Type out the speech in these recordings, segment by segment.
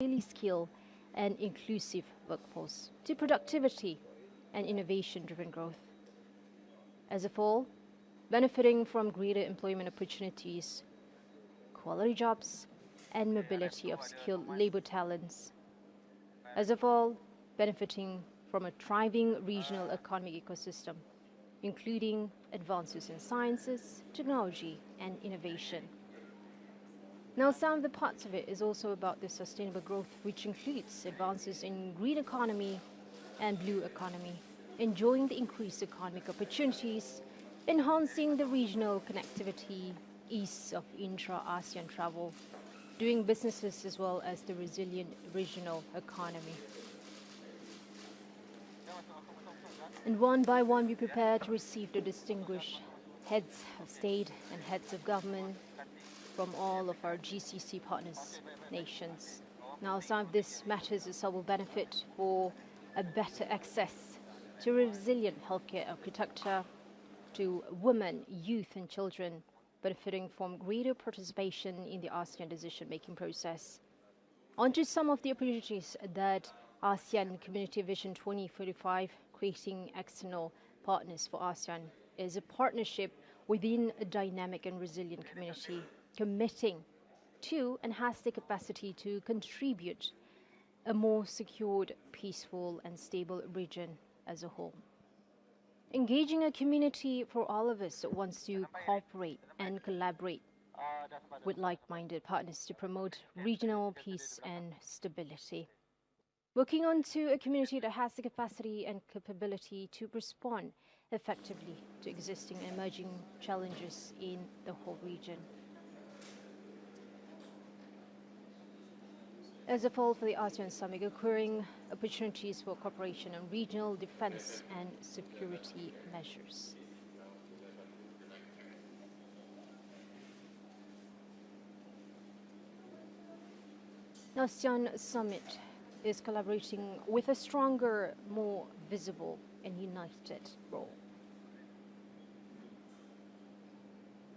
highly skilled and inclusive workforce to productivity and innovation-driven growth. As a whole, benefiting from greater employment opportunities, quality jobs, and mobility of skilled labor talents. As a whole, benefiting from a thriving regional economic ecosystem, including advances in sciences, technology, and innovation. Now, some of the parts of it is also about the sustainable growth, which includes advances in green economy and blue economy, enjoying the increased economic opportunities, enhancing the regional connectivity, ease of intra-ASEAN travel, doing businesses as well as the resilient regional economy. And one by one, we prepare to receive the distinguished heads of state and heads of government from all of our GCC partners nations. Now, some of this matters itself will benefit for a better access to resilient healthcare architecture, to women, youth and children, benefiting from greater participation in the ASEAN decision-making process. On to some of the opportunities that ASEAN Community Vision 2045, creating external partners for ASEAN, is a partnership within a dynamic and resilient community, committing to and has the capacity to contribute a more secured, peaceful and stable region as a whole. Engaging a community for all of us that wants to cooperate and collaborate with like-minded partners to promote regional peace and stability. Working on to a community that has the capacity and capability to respond effectively to existing and emerging challenges in the whole region. As a whole, for the ASEAN Summit, occurring opportunities for cooperation on regional defense and security measures. ASEAN Summit is collaborating with a stronger, more visible and united role.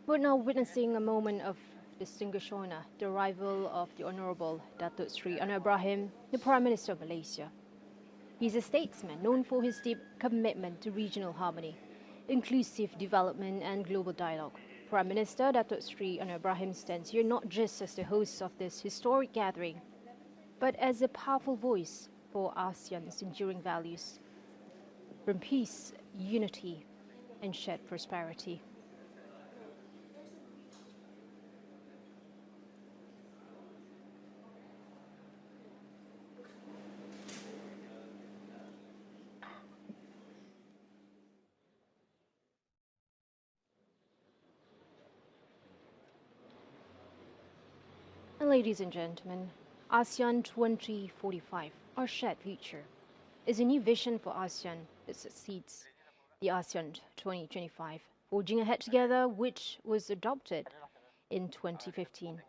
We're now witnessing a moment of distinguished honor, the arrival of the Honorable Datuk Sri Anwar Ibrahim, the Prime Minister of Malaysia. He's a statesman known for his deep commitment to regional harmony, inclusive development and global dialogue. Prime Minister Datuk Sri Anwar Ibrahim stands here not just as the host of this historic gathering, but as a powerful voice for ASEAN's enduring values, from peace, unity, and shared prosperity. And ladies and gentlemen, ASEAN 2045, our shared future, is a new vision for ASEAN that succeeds the ASEAN 2025, forging ahead together, which was adopted in 2015.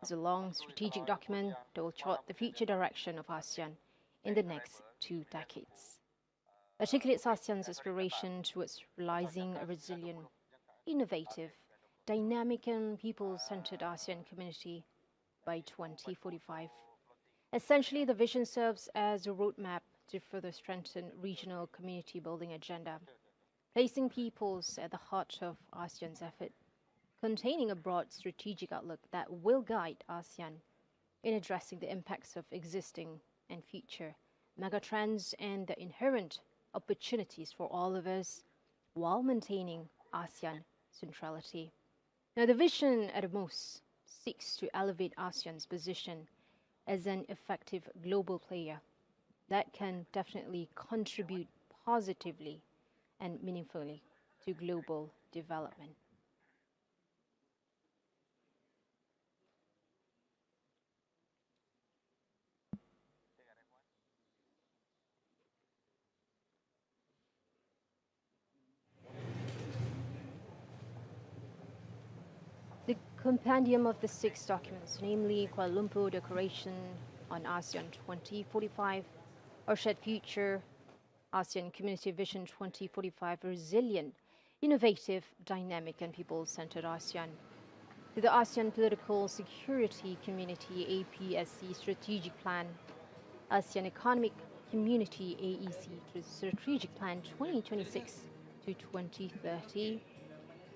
It's a long strategic document that will chart the future direction of ASEAN in the next 2 decades. Articulates ASEAN's aspiration towards realizing a resilient, innovative, dynamic and people-centered ASEAN community by 2045. Essentially, the vision serves as a roadmap to further strengthen regional community building agenda, placing peoples at the heart of ASEAN's effort, containing a broad strategic outlook that will guide ASEAN in addressing the impacts of existing and future megatrends and the inherent opportunities for all of us while maintaining ASEAN centrality. Now, the vision at the most seeks to elevate ASEAN's position as an effective global player that can definitely contribute positively and meaningfully to global development. The compendium of the 6 documents, namely Kuala Lumpur Declaration on ASEAN 2045, Our Shared Future, ASEAN Community Vision 2045, Resilient, Innovative, Dynamic and People-Centered ASEAN, to the ASEAN Political Security Community APSC Strategic Plan, ASEAN Economic Community AEC Strategic Plan 2026 to 2030,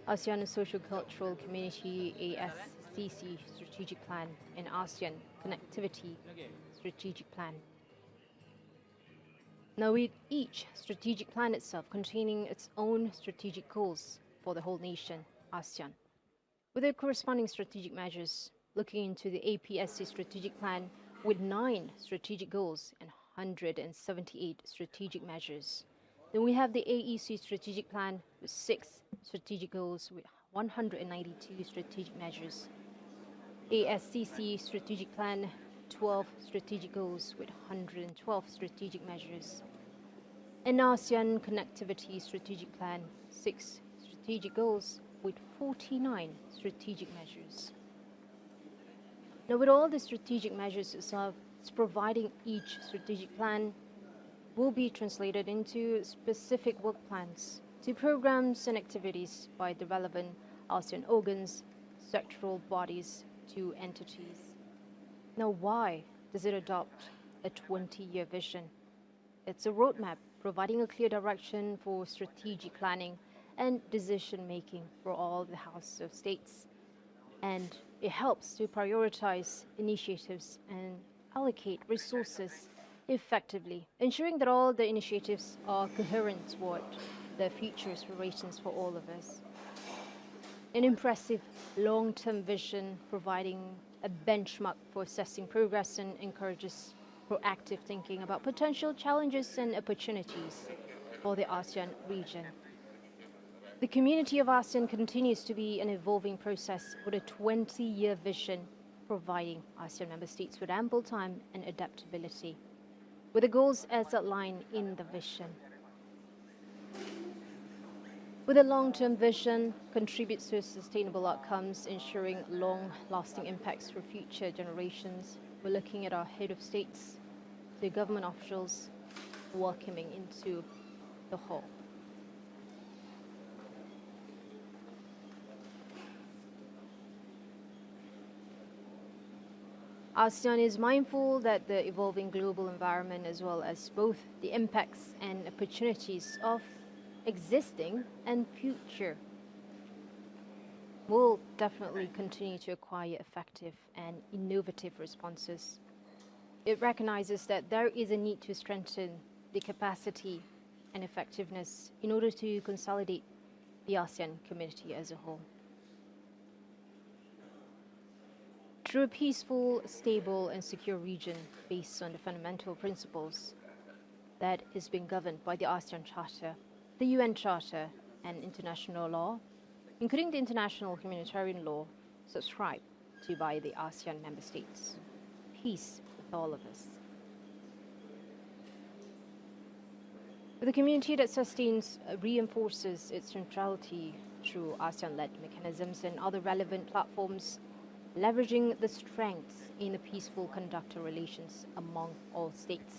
ASEAN Socio-Cultural Community ASCC Strategic Plan, and ASEAN Connectivity Strategic Plan. Now, with each strategic plan itself containing its own strategic goals for the whole nation, ASEAN, with their corresponding strategic measures, looking into the APSC strategic plan with 9 strategic goals and 178 strategic measures. Then we have the AEC strategic plan with 6 strategic goals with 192 strategic measures. ASCC strategic plan, 12 strategic goals with 112 strategic measures. And ASEAN Connectivity Strategic Plan, 6 strategic goals with 49 strategic measures. Now, with all the strategic measures itself, it's providing each strategic plan will be translated into specific work plans to programs and activities by the relevant ASEAN organs, sectoral bodies, to entities. Now, why does it adopt a 20-year vision? It's a roadmap providing a clear direction for strategic planning and decision-making for all the House of States. And it helps to prioritize initiatives and allocate resources effectively, ensuring that all the initiatives are coherent toward the future aspirations for all of us. An impressive long-term vision providing a benchmark for assessing progress and encourages proactive thinking about potential challenges and opportunities for the ASEAN region. The community of ASEAN continues to be an evolving process with a 20-year vision, providing ASEAN member states with ample time and adaptability, with the goals as outlined in the vision. With a long-term vision, contributes to sustainable outcomes, ensuring long-lasting impacts for future generations. We're looking at our head of states, the government officials welcoming into the hall. ASEAN is mindful that the evolving global environment, as well as both the impacts and opportunities of existing and future, will definitely continue to acquire effective and innovative responses. It recognizes that there is a need to strengthen the capacity and effectiveness in order to consolidate the ASEAN community as a whole. Through a peaceful, stable, and secure region based on the fundamental principles that is being governed by the ASEAN Charter, the UN Charter, and international law, including the international humanitarian law subscribed to by the ASEAN member states. Peace with all of us. With a community that sustains, reinforces its centrality through ASEAN-led mechanisms and other relevant platforms, leveraging the strengths in the peaceful conduct of relations among all states,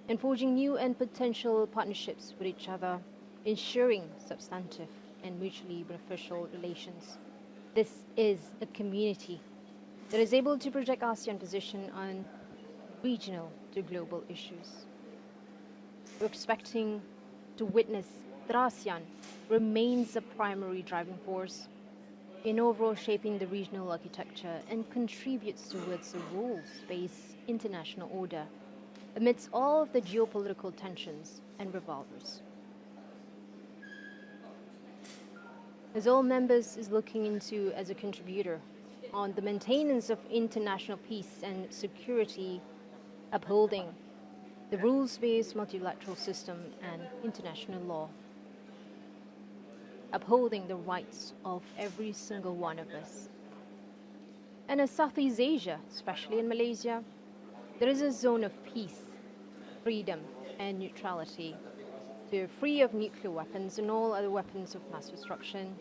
and forging new and potential partnerships with each other, ensuring substantive and mutually beneficial relations. This is a community that is able to project ASEAN position on regional to global issues. We're expecting to witness that ASEAN remains a primary driving force in overall shaping the regional architecture and contributes towards a rules-based international order amidst all of the geopolitical tensions and revolvers. As all members is looking into as a contributor on the maintenance of international peace and security, upholding the rules-based multilateral system and international law, upholding the rights of every single one of us. And as Southeast Asia, especially in Malaysia, there is a zone of peace, freedom, and neutrality. We're free of nuclear weapons and all other weapons of mass destruction.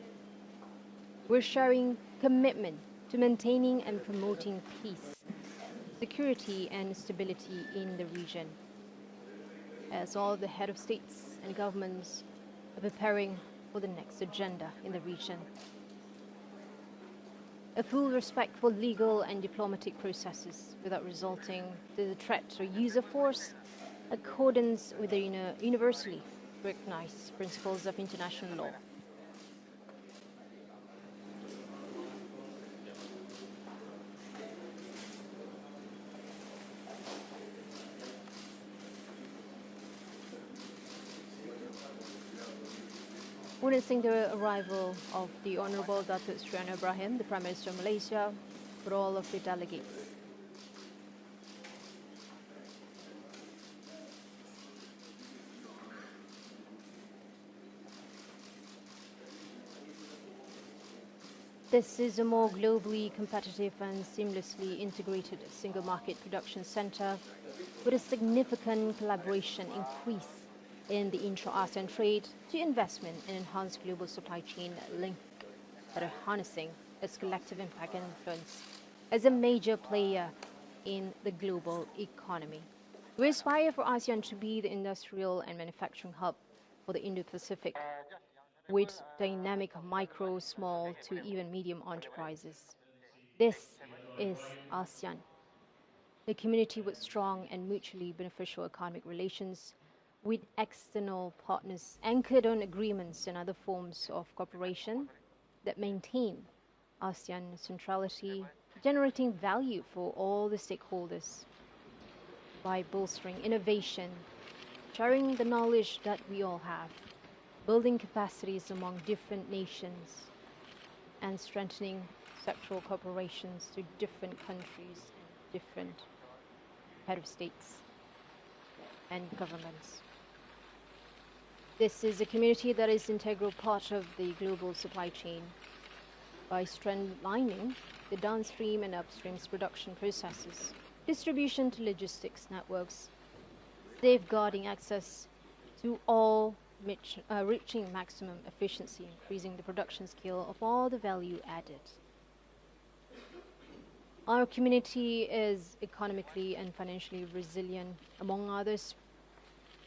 We're showing commitment to maintaining and promoting peace, security, and stability in the region, as all the head of states and governments are preparing for the next agenda in the region. a full respect for legal and diplomatic processes without resorting to the threat or use of force, accordance with the universally recognized principles of international law. Witnessing the arrival of the Honorable Datuk Sri Anwar Ibrahim, the Prime Minister of Malaysia, for all of the delegates. This is a more globally competitive and seamlessly integrated single market production center with a significant collaboration increase in the intra-ASEAN trade to investment and enhanced global supply chain link that are harnessing its collective impact and influence as a major player in the global economy. We aspire for ASEAN to be the industrial and manufacturing hub for the Indo-Pacific, with dynamic micro, small to even medium enterprises. This is ASEAN, a community with strong and mutually beneficial economic relations with external partners anchored on agreements and other forms of cooperation that maintain ASEAN centrality, generating value for all the stakeholders by bolstering innovation, sharing the knowledge that we all have, building capacities among different nations, and strengthening sectoral cooperations to different countries and different head of states and governments. This is a community that is an integral part of the global supply chain by streamlining the downstream and upstream production processes, distribution to logistics networks, safeguarding access to all, reaching maximum efficiency, increasing the production scale of all the value added. Our community is economically and financially resilient, among others,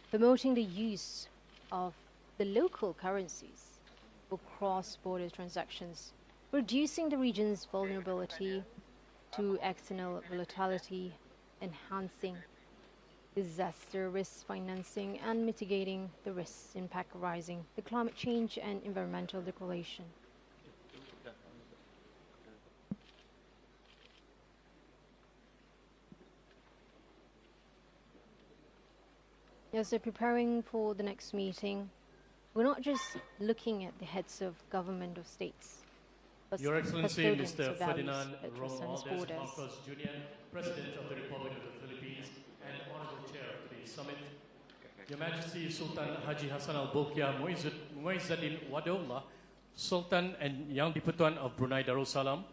promoting the use of the local currencies for cross-border transactions, reducing the region's vulnerability to external volatility, enhancing disaster risk financing, and mitigating the risks impact arising from climate change and environmental degradation. As they're preparing for the next meeting, we're not just looking at the heads of government or states, but Your Excellency, Mr. Ferdinand Rongwaldes Marcos Jr., President of the Republic of the Philippines and Honorable Chair of today's summit, Your Majesty Sultan Haji Hassan Al-Bolkiah Muizzuddin Wadaullah, Sultan and Yang Dipertuan of Brunei Darussalam,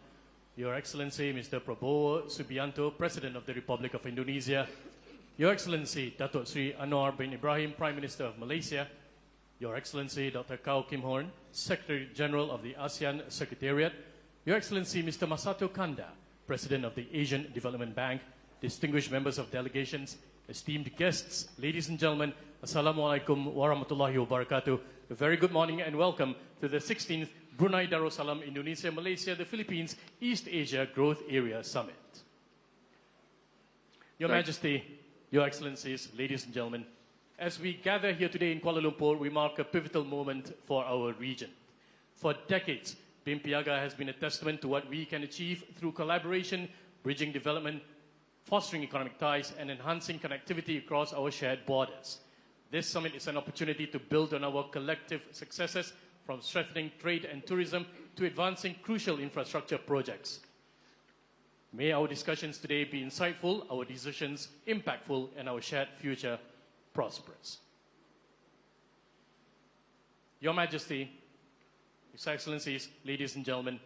Your Excellency Mr. Prabowo Subianto, President of the Republic of Indonesia, Your Excellency Datuk Sri Anwar bin Ibrahim, Prime Minister of Malaysia, Your Excellency Dr. Kao Kim Horn, Secretary General of the ASEAN Secretariat, Your Excellency Mr. Masato Kanda, President of the Asian Development Bank, distinguished members of delegations, esteemed guests, ladies and gentlemen, Assalamualaikum warahmatullahi wabarakatuh. A very good morning and welcome to the 16th Brunei Darussalam Indonesia Malaysia the Philippines East Asia Growth Area Summit. Your Majesty, Your Excellencies, ladies and gentlemen, as we gather here today in Kuala Lumpur, we mark a pivotal moment for our region. For decades, BIMP-EAGA has been a testament to what we can achieve through collaboration, bridging development, fostering economic ties, and enhancing connectivity across our shared borders. This summit is an opportunity to build on our collective successes, from strengthening trade and tourism to advancing crucial infrastructure projects. May our discussions today be insightful, our decisions impactful, and our shared future prosperous. Your Majesty, His Excellencies, ladies and gentlemen,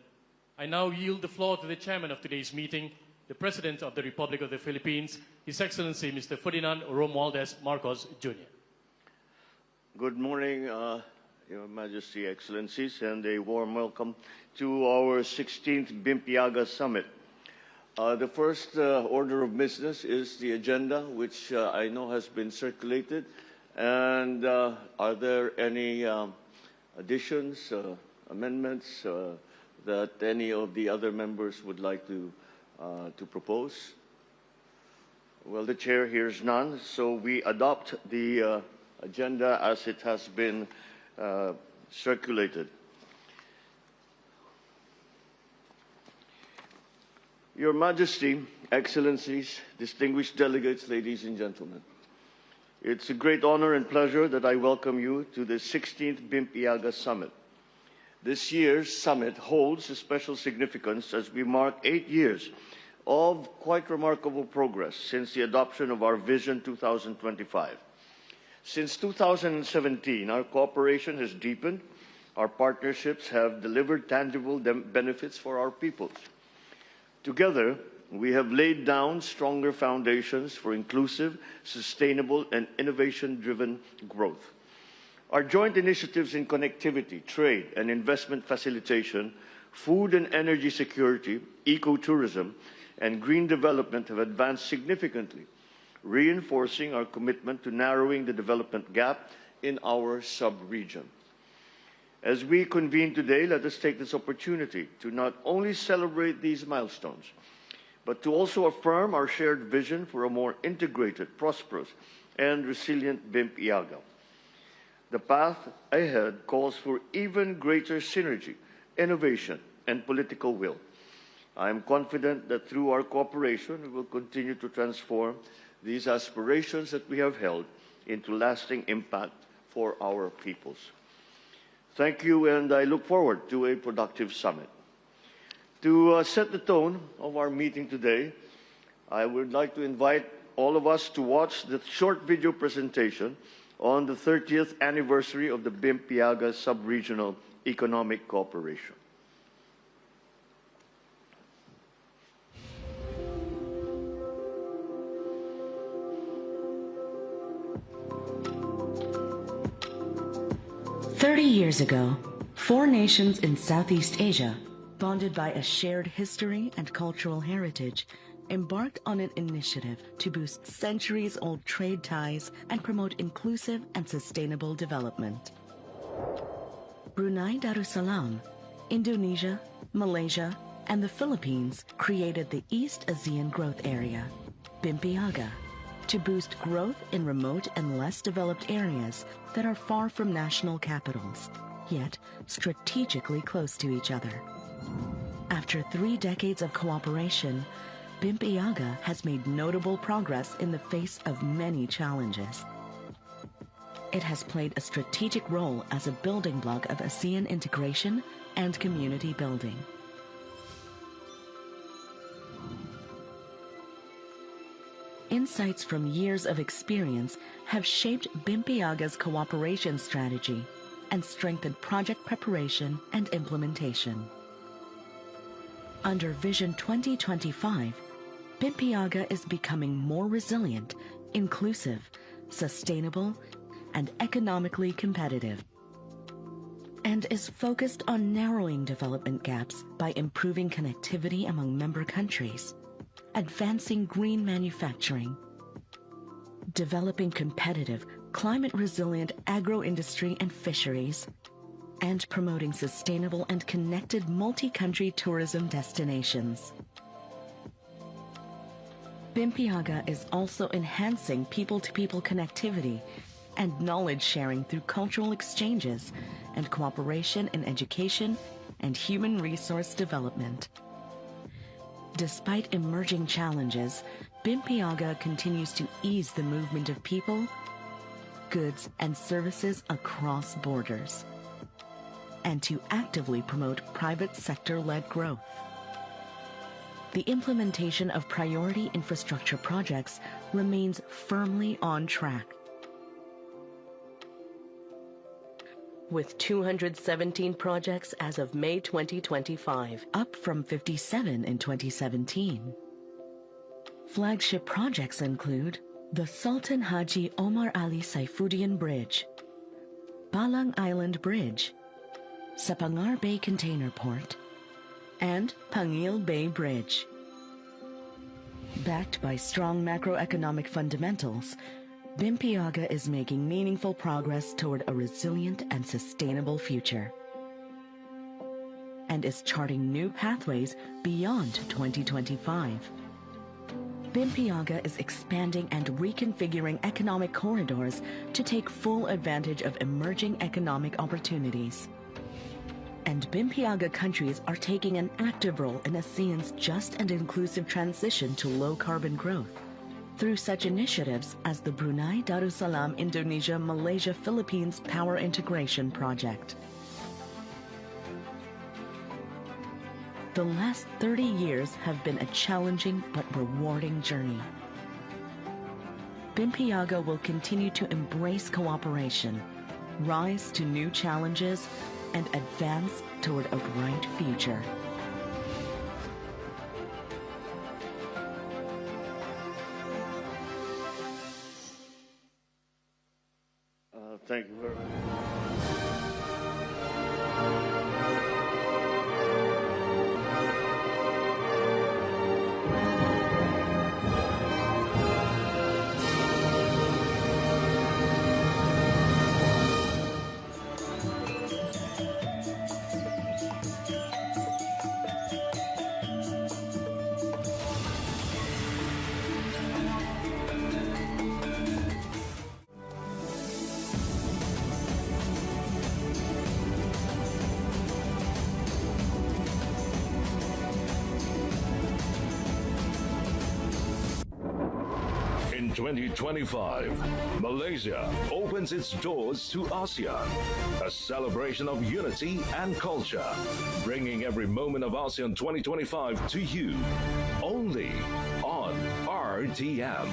I now yield the floor to the chairman of today's meeting, the President of the Republic of the Philippines, His Excellency Mr. Ferdinand Rongwaldes Marcos Jr. Good morning, Your Majesty, Excellencies, and a warm welcome to our 16th BIMP-EAGA Summit. The first order of business is the agenda, which I know has been circulated. And are there any additions, amendments, that any of the other members would like to propose? Well, the chair hears none, so we adopt the agenda as it has been circulated. Your Majesty, Excellencies, distinguished delegates, ladies and gentlemen, it's a great honor and pleasure that I welcome you to the 16th BIMP-EAGA Summit. This year's summit holds a special significance as we mark 8 years of quite remarkable progress since the adoption of our Vision 2025. Since 2017, our cooperation has deepened, our partnerships have delivered tangible benefits for our peoples. Together, we have laid down stronger foundations for inclusive, sustainable, and innovation-driven growth. Our joint initiatives in connectivity, trade, and investment facilitation, food and energy security, ecotourism, and green development have advanced significantly, reinforcing our commitment to narrowing the development gap in our sub-region. As we convene today, let us take this opportunity to not only celebrate these milestones, but to also affirm our shared vision for a more integrated, prosperous, and resilient BIMP-EAGA. The path ahead calls for even greater synergy, innovation, and political will. I am confident that through our cooperation, we will continue to transform these aspirations that we have held into lasting impact for our peoples. Thank you, and I look forward to a productive summit. To set the tone of our meeting today, I would like to invite all of us to watch the short video presentation on the 30th anniversary of the BIMP-EAGA Sub-Regional Economic Cooperation. "30 years ago, 4 nations in Southeast Asia, bonded by a shared history and cultural heritage, embarked on an initiative to boost centuries-old trade ties and promote inclusive and sustainable development. Brunei Darussalam, Indonesia, Malaysia, and the Philippines created the East ASEAN Growth Area, BIMP-EAGA, to boost growth in remote and less developed areas that are far from national capitals, yet strategically close to each other. After 3 decades of cooperation, BIMP-EAGA has made notable progress in the face of many challenges. It has played a strategic role as a building block of ASEAN integration and community building. Insights from years of experience have shaped BIMP-EAGA's cooperation strategy and strengthened project preparation and implementation. Under Vision 2025, BIMP-EAGA is becoming more resilient, inclusive, sustainable, and economically competitive, and is focused on narrowing development gaps by improving connectivity among member countries, advancing green manufacturing, developing competitive, climate-resilient agro-industry and fisheries, and promoting sustainable and connected multi-country tourism destinations. BIMP-EAGA is also enhancing people-to-people connectivity and knowledge sharing through cultural exchanges and cooperation in education and human resource development. Despite emerging challenges, BIMP-EAGA continues to ease the movement of people, goods, and services across borders, and to actively promote private sector-led growth. The implementation of priority infrastructure projects remains firmly on track, with 217 projects as of May 2025, up from 57 in 2017. Flagship projects include the Sultan Haji Omar Ali Saifuddin Bridge, Balang Island Bridge, Sapangar Bay Container Port, and Pangil Bay Bridge. Backed by strong macroeconomic fundamentals, BIMP-EAGA is making meaningful progress toward a resilient and sustainable future. and is charting new pathways beyond 2025. BIMP-EAGA is expanding and reconfiguring economic corridors to take full advantage of emerging economic opportunities. And BIMP-EAGA countries are taking an active role in ASEAN's just and inclusive transition to low-carbon growth through such initiatives as the Brunei Darussalam Indonesia Malaysia Philippines Power Integration Project. The last 30 years have been a challenging but rewarding journey. BIMP-EAGA will continue to embrace cooperation, rise to new challenges, and advance toward a bright future. Thank you very much. In 2025, Malaysia opens its doors to ASEAN, a celebration of unity and culture, bringing every moment of ASEAN 2025 to you, only on RTM.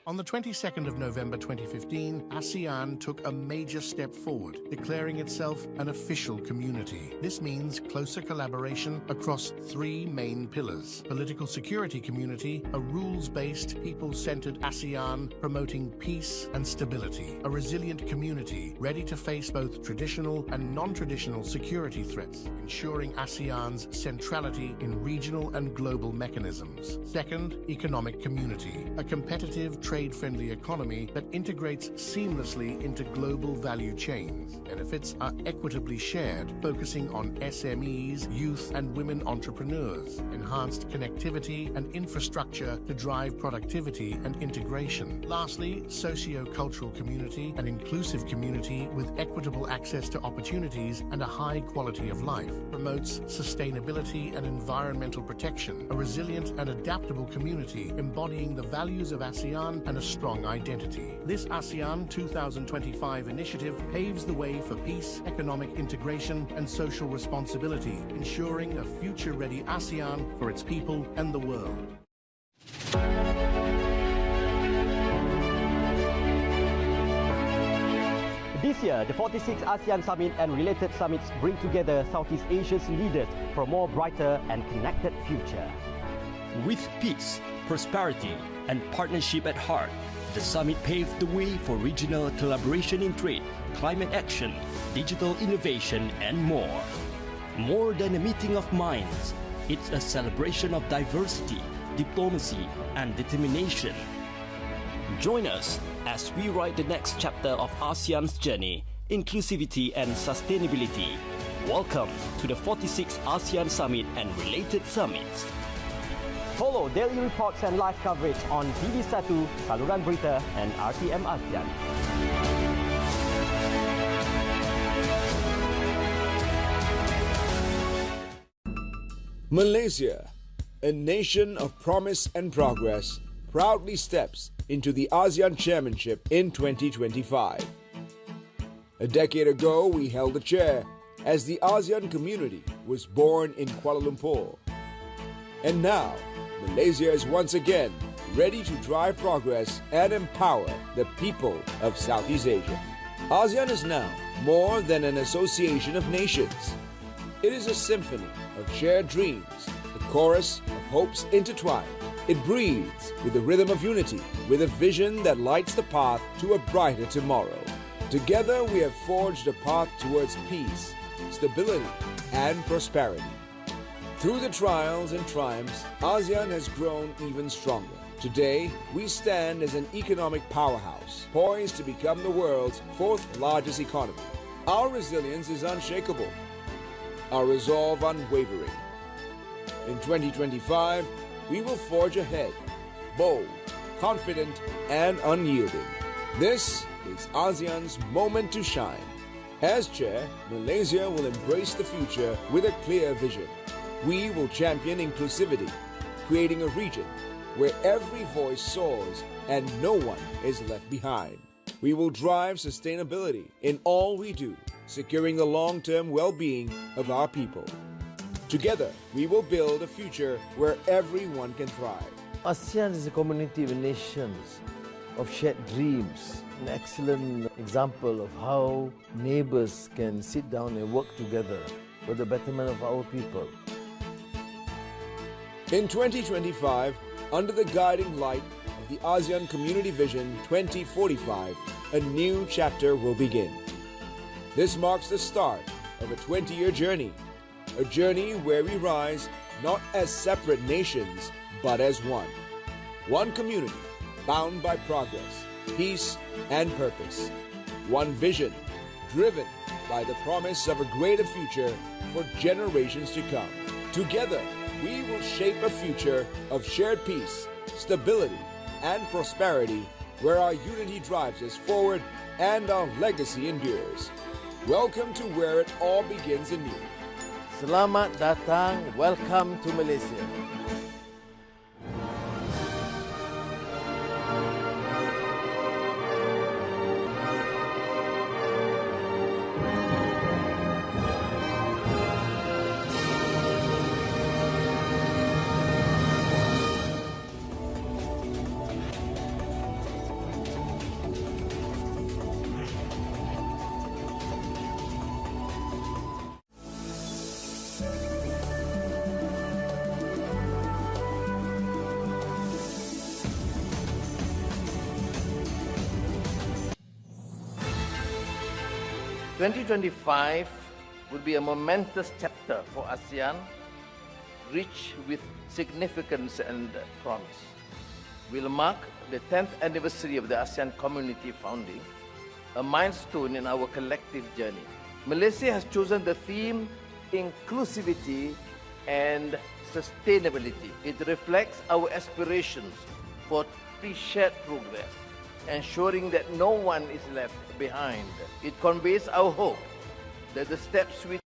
On the 22nd of November 2015, ASEAN took a major step forward, declaring itself an official community. This means closer collaboration across three main pillars: political security community, a rules-based, people-centered ASEAN promoting peace and stability, a resilient community ready to face both traditional and non-traditional security threats, ensuring ASEAN's centrality in regional and global mechanisms. Second, economic community, a competitive, trade-friendly economy that integrates seamlessly into global value chains. Benefits are equitably shared, focusing on SMEs, youth and women entrepreneurs, enhanced connectivity and infrastructure to drive productivity and integration. Lastly, socio-cultural community, an inclusive community with equitable access to opportunities and a high quality of life, promotes sustainability and environmental protection, a resilient and adaptable community embodying the values of ASEAN and a strong identity. This ASEAN 2025 initiative paves the way for peace, economic integration, and social responsibility, ensuring a future-ready ASEAN for its people and the world. This year, the 46th ASEAN Summit and related summits bring together Southeast Asia's leaders for a more brighter and connected future. With peace, prosperity, and partnership at heart, the summit paved the way for regional collaboration in trade, climate action, digital innovation, and more. More than a meeting of minds, it's a celebration of diversity, diplomacy, and determination. Join us as we write the next chapter of ASEAN's journey, inclusivity and sustainability. Welcome to the 46th ASEAN Summit and related summits. Follow daily reports and live coverage on TV1, Saluran Berita, and RTM ASEAN. Malaysia, a nation of promise and progress, proudly steps into the ASEAN Chairmanship in 2025. A decade ago, we held the chair as the ASEAN community was born in Kuala Lumpur. And now, Malaysia is once again ready to drive progress and empower the people of Southeast Asia. ASEAN is now more than an association of nations. It is a symphony of shared dreams, a chorus of hopes intertwined. It breathes with the rhythm of unity, with a vision that lights the path to a brighter tomorrow. Together we have forged a path towards peace, stability, and prosperity. Through the trials and triumphs, ASEAN has grown even stronger. Today, we stand as an economic powerhouse, poised to become the world's fourth largest economy. Our resilience is unshakable, our resolve unwavering. In 2025, we will forge ahead, bold, confident, and unyielding. This is ASEAN's moment to shine. As chair, Malaysia will embrace the future with a clear vision. We will champion inclusivity, creating a region where every voice soars and no one is left behind. We will drive sustainability in all we do, securing the long-term well-being of our people. Together, we will build a future where everyone can thrive. ASEAN is a community of nations, of shared dreams, an excellent example of how neighbors can sit down and work together for the betterment of our people. In 2025, under the guiding light of the ASEAN Community Vision 2045, a new chapter will begin. This marks the start of a 20-year journey, a journey where we rise not as separate nations, but as one. One community bound by progress, peace, and purpose. One vision driven by the promise of a greater future for generations to come. Together, we will shape a future of shared peace, stability, and prosperity where our unity drives us forward and our legacy endures. Welcome to where it all begins anew. Selamat datang, welcome to Malaysia. 2025 will be a momentous chapter for ASEAN, rich with significance and promise. We'll mark the 10th anniversary of the ASEAN community founding, a milestone in our collective journey. Malaysia has chosen the theme inclusivity and sustainability. It reflects our aspirations for shared progress, ensuring that no one is left behind. It conveys our hope that the steps we